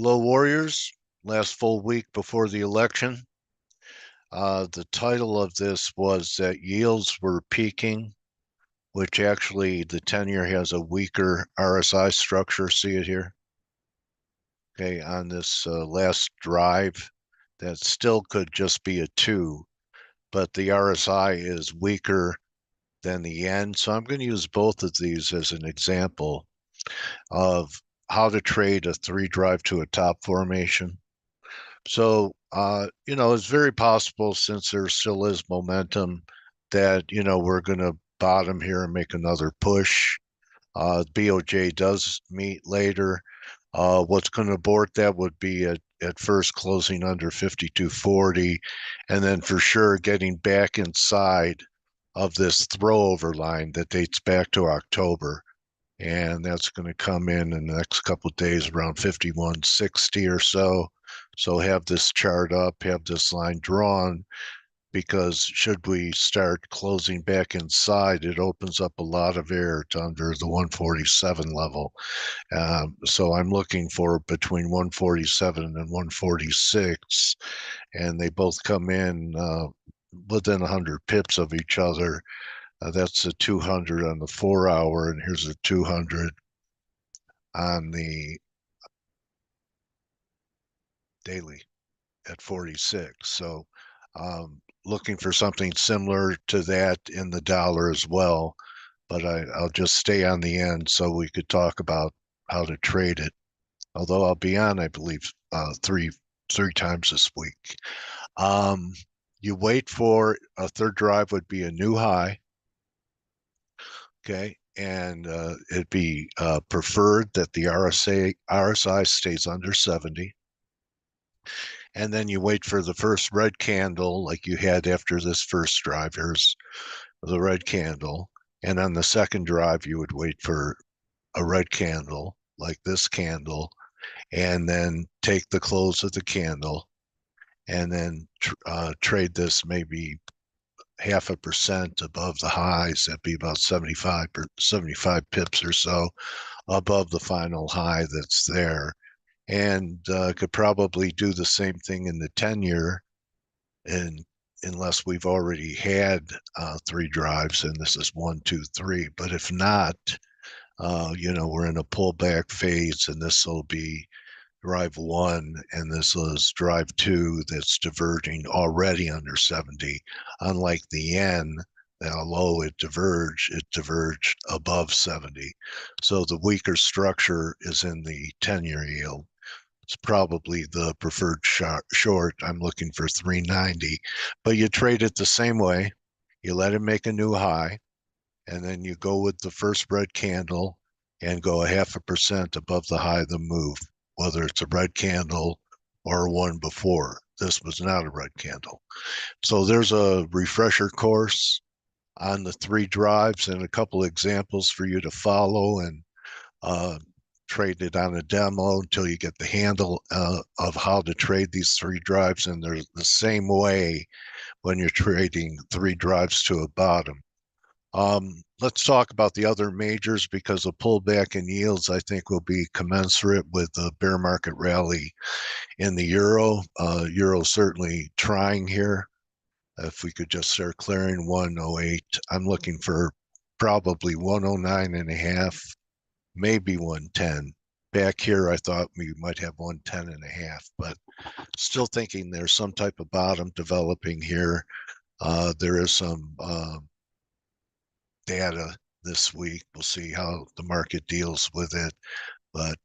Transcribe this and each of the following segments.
Hello, Warriors. Last full week before the election. The title of this was that yields were peaking, which actually the 10-year has a weaker RSI structure. See it here? Okay, on this last drive, that still could just be a 2, but the RSI is weaker than the yen. So I'm going to use both of these as an example of how to trade a 3 drive to a top formation. So, it's very possible, since there still is momentum, that, we're going to bottom here and make another push. BOJ does meet later. What's going to abort that would be at first closing under 52.40, and then for sure getting back inside of this throwover line that dates back to October. And that's going to come in the next couple of days around 51.60 or so. So have this chart up, have this line drawn, because should we start closing back inside, it opens up a lot of air to under the 147 level. So I'm looking for between 147 and 146, and they both come in within 100 pips of each other. That's a 200 on the 4-hour, and here's a 200 on the daily at 46. So looking for something similar to that in the dollar as well, but I'll just stay on the end so we could talk about how to trade it. Although I'll be on, I believe, three times this week. You wait for a third drive would be a new high. Okay, and it'd be preferred that the RSI stays under 70. And then you wait for the first red candle, like you had after this first drive. Here's the red candle. And on the second drive, you would wait for a red candle, like this candle, and then take the close of the candle, and then trade this maybe 0.5% above the highs. That'd be about 75 pips or so above the final high that's there. And could probably do the same thing in the 10-year, and unless we've already had 3 drives, and this is 1, 2, 3. But if not, we're in a pullback phase, and this will be drive 1, and this is drive 2 that's diverging already under 70. Unlike the yen, that although it diverged above 70. So the weaker structure is in the 10-year yield. It's probably the preferred short. I'm looking for 390, but you trade it the same way. You let it make a new high, and then you go with the first red candle and go 0.5% above the high of the move, whether it's a red candle or one before. This was not a red candle. So there's a refresher course on the 3 drives and a couple of examples for you to follow, and trade it on a demo until you get the handle of how to trade these 3 drives. And they're the same way when you're trading 3 drives to a bottom. Let's talk about the other majors, because a pullback in yields, I think, will be commensurate with the bear market rally in the euro. Euro certainly trying here. If we could just start clearing 108, I'm looking for probably 109.5, maybe 110. Back here, I thought we might have 110.5, but still thinking there's some type of bottom developing here. There is some data this week. We'll see how the market deals with it, but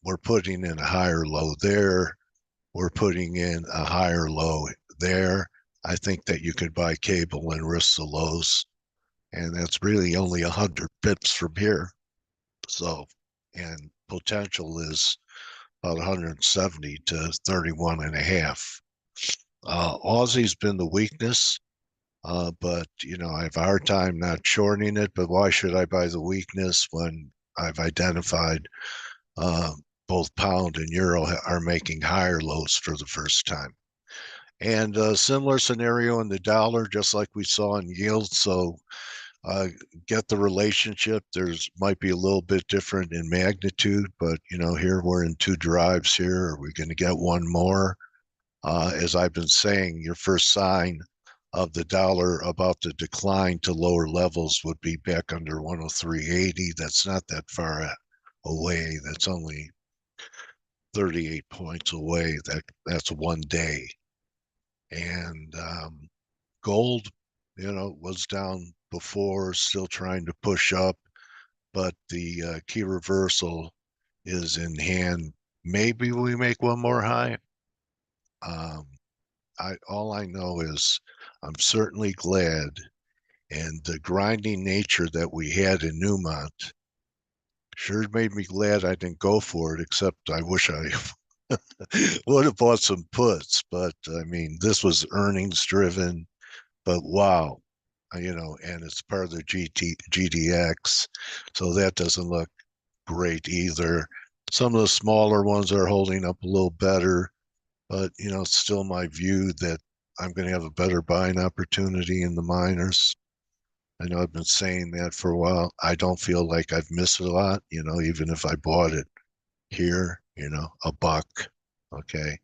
we're putting in a higher low there. We're putting in a higher low there. I think that you could buy cable and risk the lows, and that's really only 100 pips from here. So, and potential is about 170 to 31.5. Aussie's been the weakness, but I have a hard time not shorting it. But why should I buy the weakness when I've identified both pound and euro are making higher lows for the first time? And a similar scenario in the dollar, just like we saw in yield. So uh, get the relationship. There's might be a little bit different in magnitude, but here we're in two drives here. Are we going to get one more? As I've been saying, your first sign of the dollar about to decline to lower levels would be back under 103.80. That's not that far away. That's only 38 points away. That's one day. And gold, was down before, still trying to push up, but the key reversal is in hand. Maybe we make one more high. Um, all I know is I'm certainly glad, and the grinding nature that we had in Newmont sure made me glad I didn't go for it. Except I wish I would have bought some puts. But I mean, this was earnings driven. But wow, and it's part of the GDX, so that doesn't look great either. Some of the smaller ones are holding up a little better, but it's still my view that I'm going to have a better buying opportunity in the miners. I know I've been saying that for a while. I don't feel like I've missed a lot, even if I bought it here, a buck. Okay.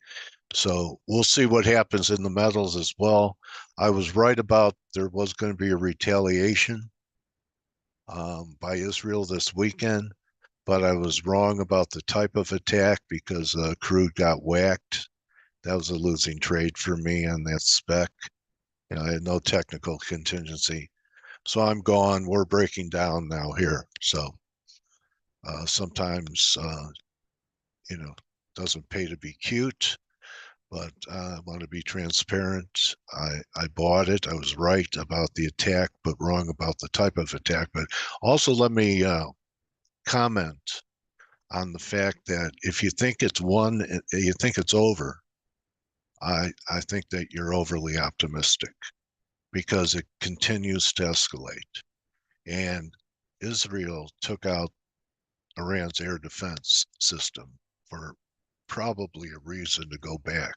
So we'll see what happens in the metals as well. I was right about there was going to be a retaliation by Israel this weekend, but I was wrong about the type of attack because crude got whacked. That was a losing trade for me on that spec. I had no technical contingency. So I'm gone. We're breaking down now here. So sometimes, doesn't pay to be cute, but I want to be transparent. I bought it. I was right about the attack, but wrong about the type of attack. But also, let me comment on the fact that if you think it's won, you think it's over. I think that you're overly optimistic because it continues to escalate. And Israel took out Iran's air defense system for probably a reason to go back.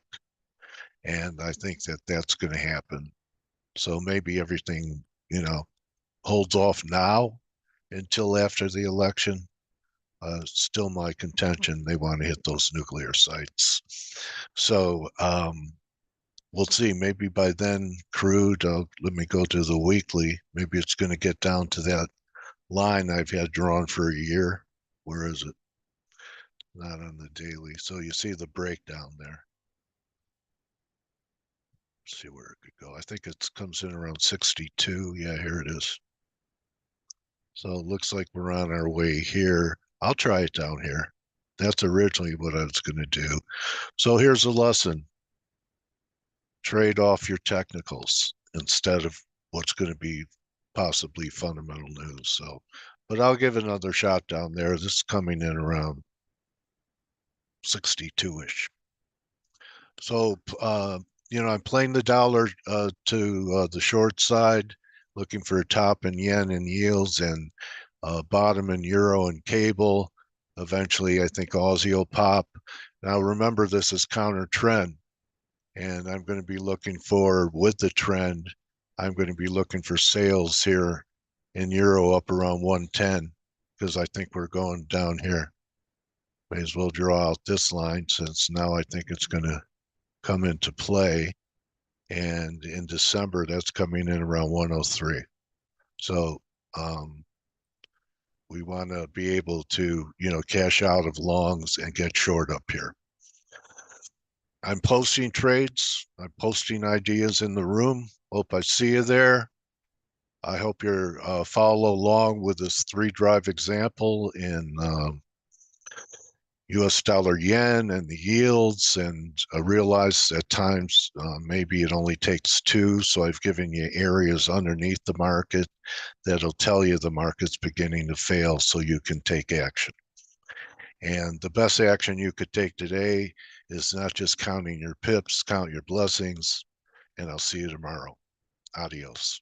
And I think that that's going to happen. So maybe everything, holds off now until after the election. Still my contention, they want to hit those nuclear sites. So we'll see. Maybe by then, crude, let me go to the weekly. Maybe it's going to get down to that line I've had drawn for a year. Where is it? Not on the daily. So you see the breakdown there. Let's see where it could go. I think it comes in around 62. Yeah, here it is. So it looks like we're on our way here. I'll try it down here. That's originally what I was going to do. So here's a lesson. Trade off your technicals instead of what's going to be possibly fundamental news. So, but I'll give another shot down there. This is coming in around 62-ish. So, I'm playing the dollar to the short side, looking for a top in yen and yields and bottom in euro and cable. Eventually, I think Aussie will pop. Now, remember, this is counter trend, and I'm going to be looking for, with the trend, I'm going to be looking for sales here in euro up around 110 because I think we're going down here. May as well draw out this line since now I think it's going to come into play. And in December, that's coming in around 103. So we want to be able to, cash out of longs and get short up here. I'm posting trades. I'm posting ideas in the room. Hope I see you there. I hope you're follow along with this 3-drive example in US dollar yen and the yields, and I realize at times maybe it only takes 2. So I've given you areas underneath the market that'll tell you the market's beginning to fail so you can take action. And the best action you could take today is not just counting your pips, count your blessings, and I'll see you tomorrow. Adios.